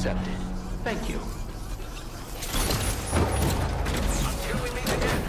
accepted. Thank you. Until we meet again.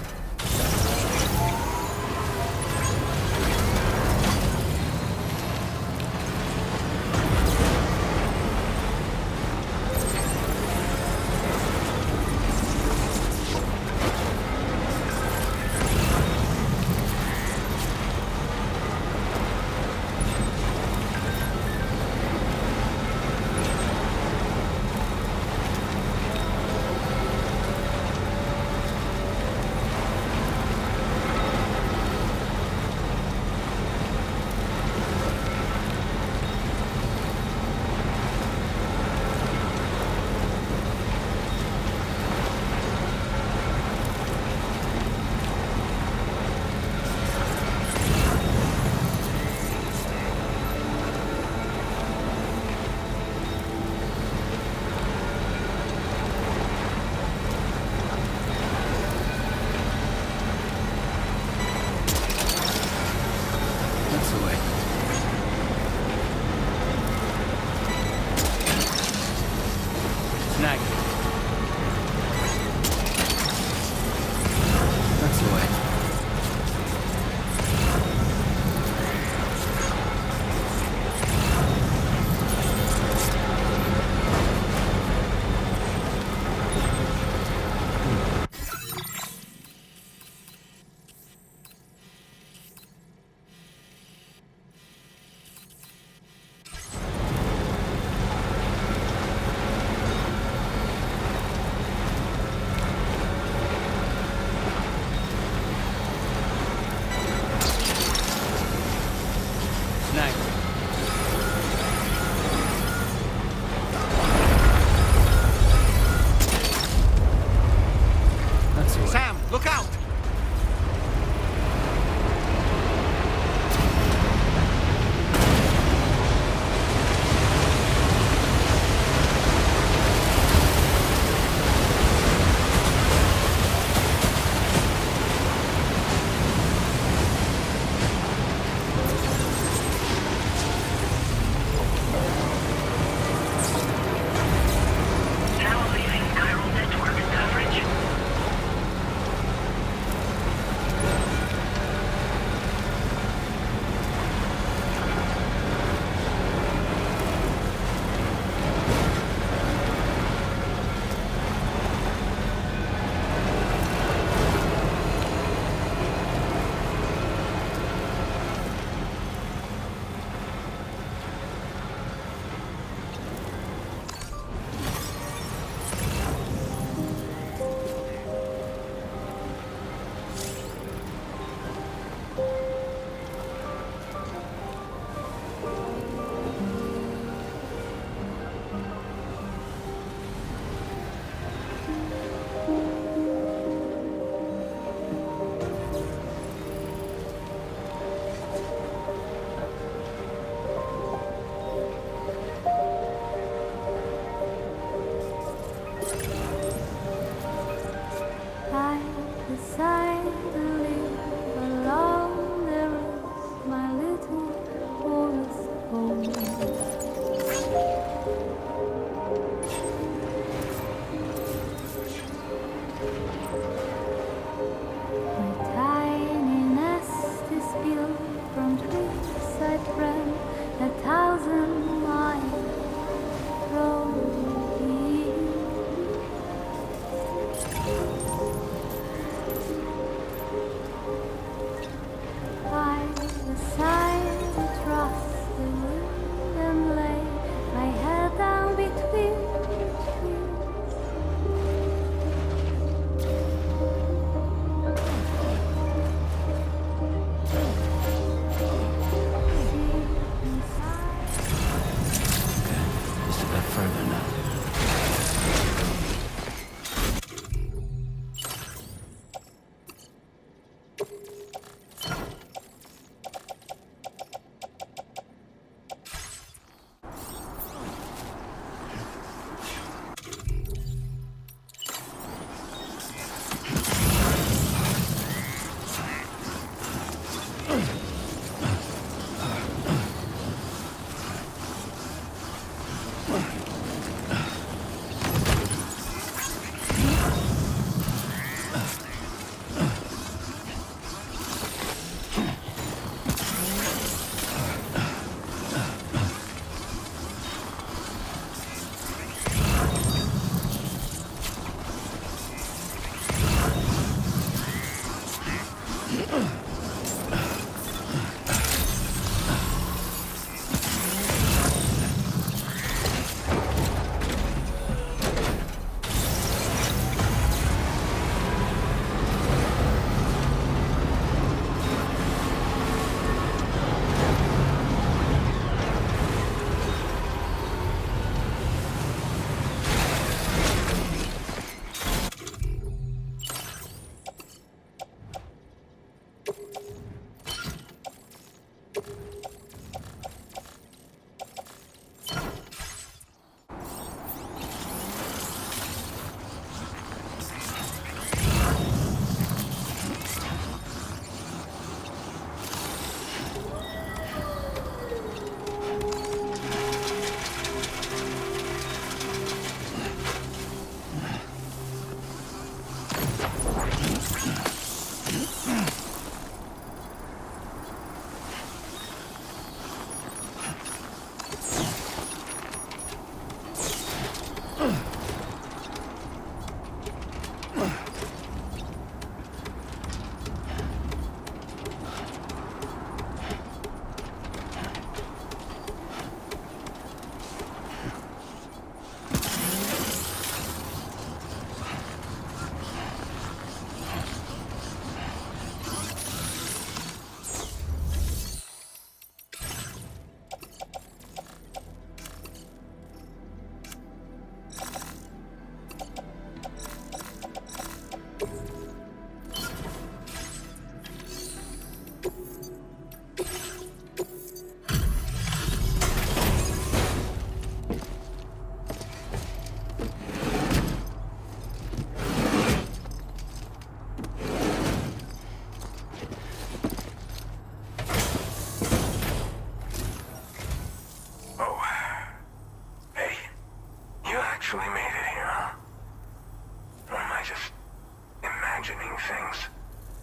things.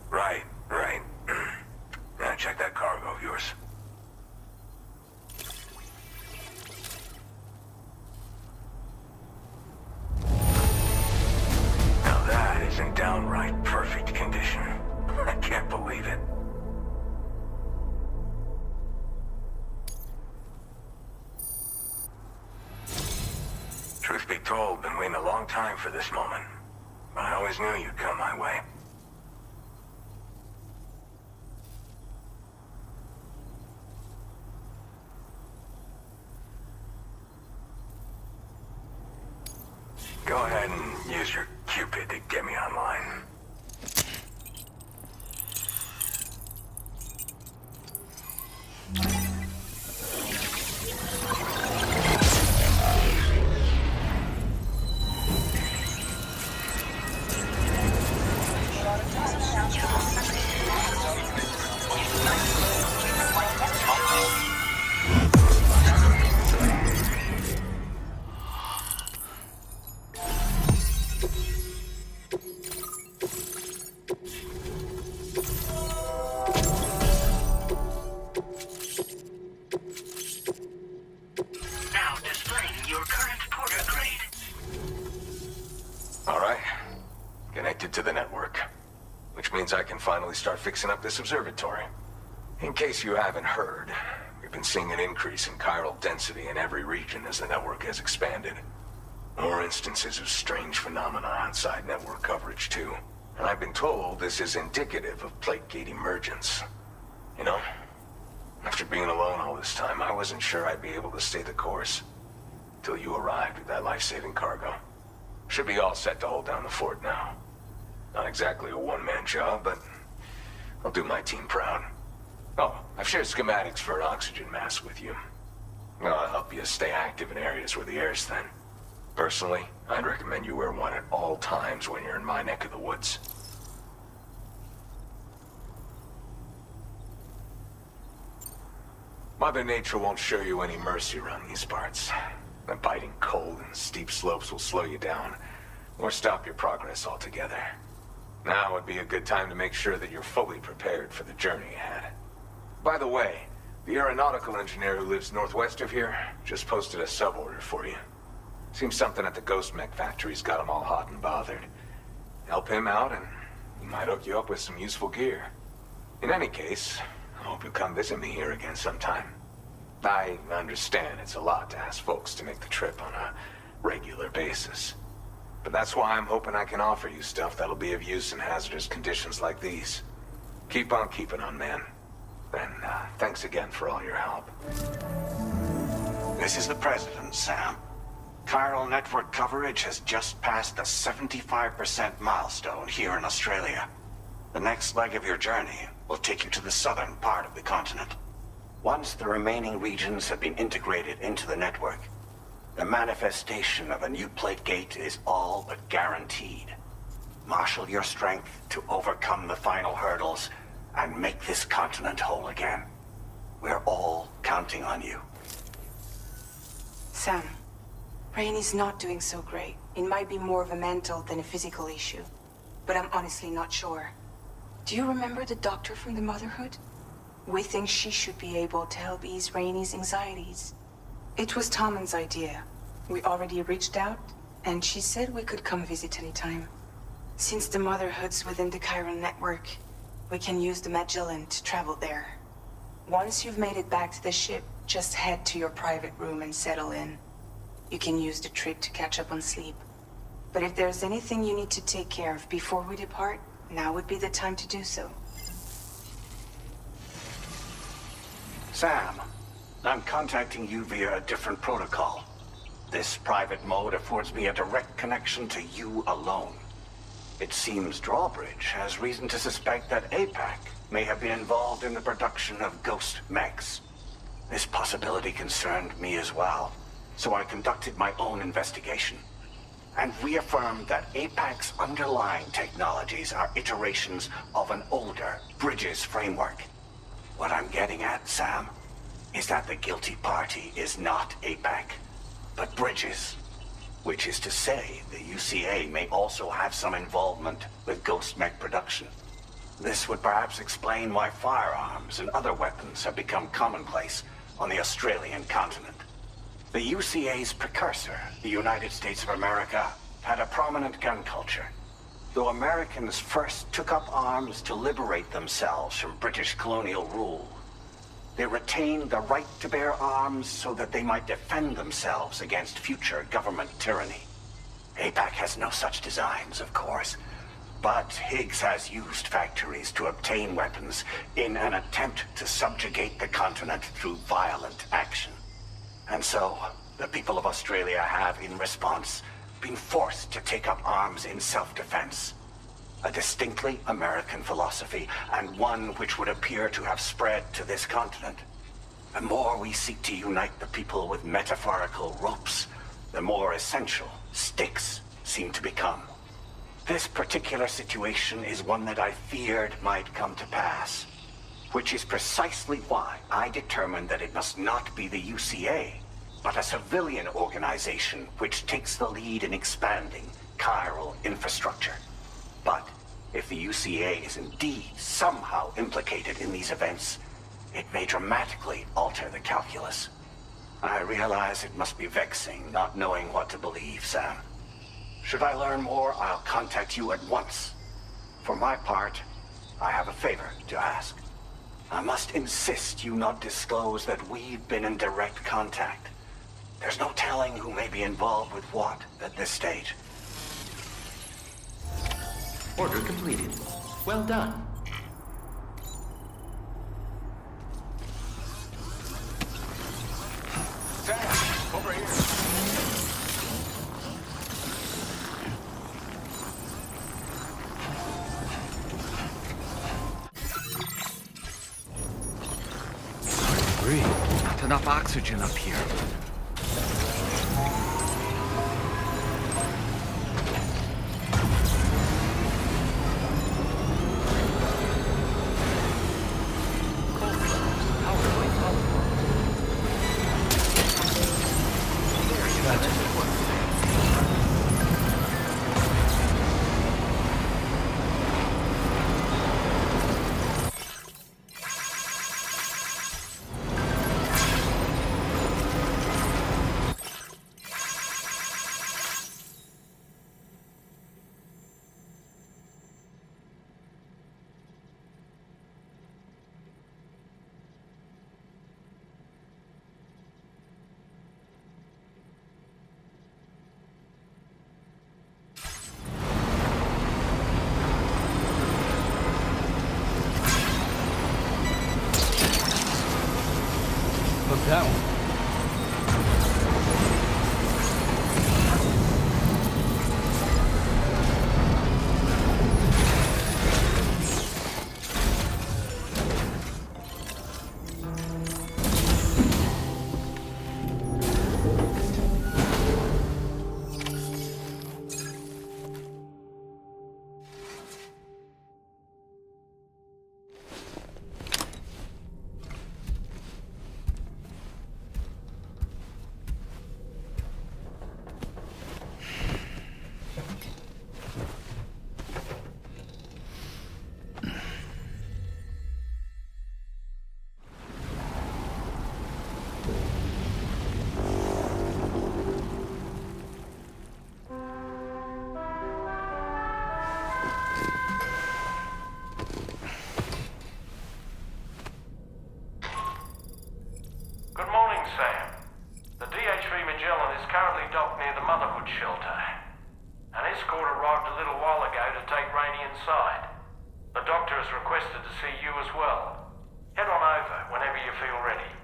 Right. Now check that cargo of yours. Now that is in downright perfect condition. I can't believe it. Truth be told, been waiting a long time for this moment. But I always knew you'd come my way. Go ahead and use your Cupid to get me online. To the network, which means I can finally start fixing up this observatory. In case you haven't heard, we've been seeing an increase in chiral density in every region as the network has expanded. More instances of strange phenomena outside network coverage too. And I've been told this is indicative of plate gate emergence. You know, after being alone all this time, I wasn't sure I'd be able to stay the course. Till you arrived with that life-saving cargo. Should be all set to hold down the fort now. Not exactly a one-man job, but I'll do my team proud. Oh, I've shared schematics for an oxygen mask with you. I'll help you stay active in areas where the air's thin. Personally, I'd recommend you wear one at all times when you're in my neck of the woods. Mother Nature won't show you any mercy around these parts. The biting cold and steep slopes will slow you down, or stop your progress altogether. Now would be a good time to make sure that you're fully prepared for the journey ahead. By the way, the aeronautical engineer who lives northwest of here just posted a sub-order for you. Seems something at the Ghost Mech factory's got him all hot and bothered. Help him out and he might hook you up with some useful gear. In any case, I hope you'll come visit me here again sometime. I understand it's a lot to ask folks to make the trip on a regular basis. But that's why I'm hoping I can offer you stuff that'll be of use in hazardous conditions like these. Keep on keeping on, man. And thanks again for all your help. This is the President, Sam. Chiral network coverage has just passed the 75% milestone here in Australia. The next leg of your journey will take you to the southern part of the continent. Once the remaining regions have been integrated into the network, the manifestation of a new plate gate is all but guaranteed. Marshal your strength to overcome the final hurdles and make this continent whole again. We're all counting on you. Sam, Rainy's not doing so great. It might be more of a mental than a physical issue, but I'm honestly not sure. Do you remember the doctor from the Motherhood? We think she should be able to help ease Rainy's anxieties. It was Tommen's idea. We already reached out, and she said we could come visit anytime. Since the Motherhood's within the chiral network, we can use the Magellan to travel there. Once you've made it back to the ship, just head to your private room and settle in. You can use the trip to catch up on sleep. But if there's anything you need to take care of before we depart, now would be the time to do so. Sam, I'm contacting you via a different protocol. This private mode affords me a direct connection to you alone. It seems Drawbridge has reason to suspect that APAC may have been involved in the production of ghost mechs. This possibility concerned me as well, so I conducted my own investigation and reaffirmed that APAC's underlying technologies are iterations of an older Bridges framework. What I'm getting at, Sam, is that the guilty party is not APAC, but Bridges. Which is to say, the UCA may also have some involvement with Ghost Mech production. This would perhaps explain why firearms and other weapons have become commonplace on the Australian continent. The UCA's precursor, the United States of America, had a prominent gun culture. Though Americans first took up arms to liberate themselves from British colonial rule, they retained the right to bear arms so that they might defend themselves against future government tyranny. APAC has no such designs, of course, but Higgs has used factories to obtain weapons in an attempt to subjugate the continent through violent action. And so, the people of Australia have, in response, been forced to take up arms in self-defense. A distinctly American philosophy, and one which would appear to have spread to this continent. The more we seek to unite the people with metaphorical ropes, the more essential sticks seem to become. This particular situation is one that I feared might come to pass, which is precisely why I determined that it must not be the UCA, but a civilian organization which takes the lead in expanding chiral infrastructure. But if the UCA is indeed somehow implicated in these events, it may dramatically alter the calculus. I realize it must be vexing not knowing what to believe, Sam. Should I learn more, I'll contact you at once. For my part, I have a favor to ask. I must insist you not disclose that we've been in direct contact. There's no telling who may be involved with what at this stage. Order completed. Well done. Sam, over here. Breathe. Not enough oxygen up here. Look that one. Shelter. An escort arrived a little while ago to take Rainey inside. The doctor has requested to see you as well. Head on over whenever you feel ready.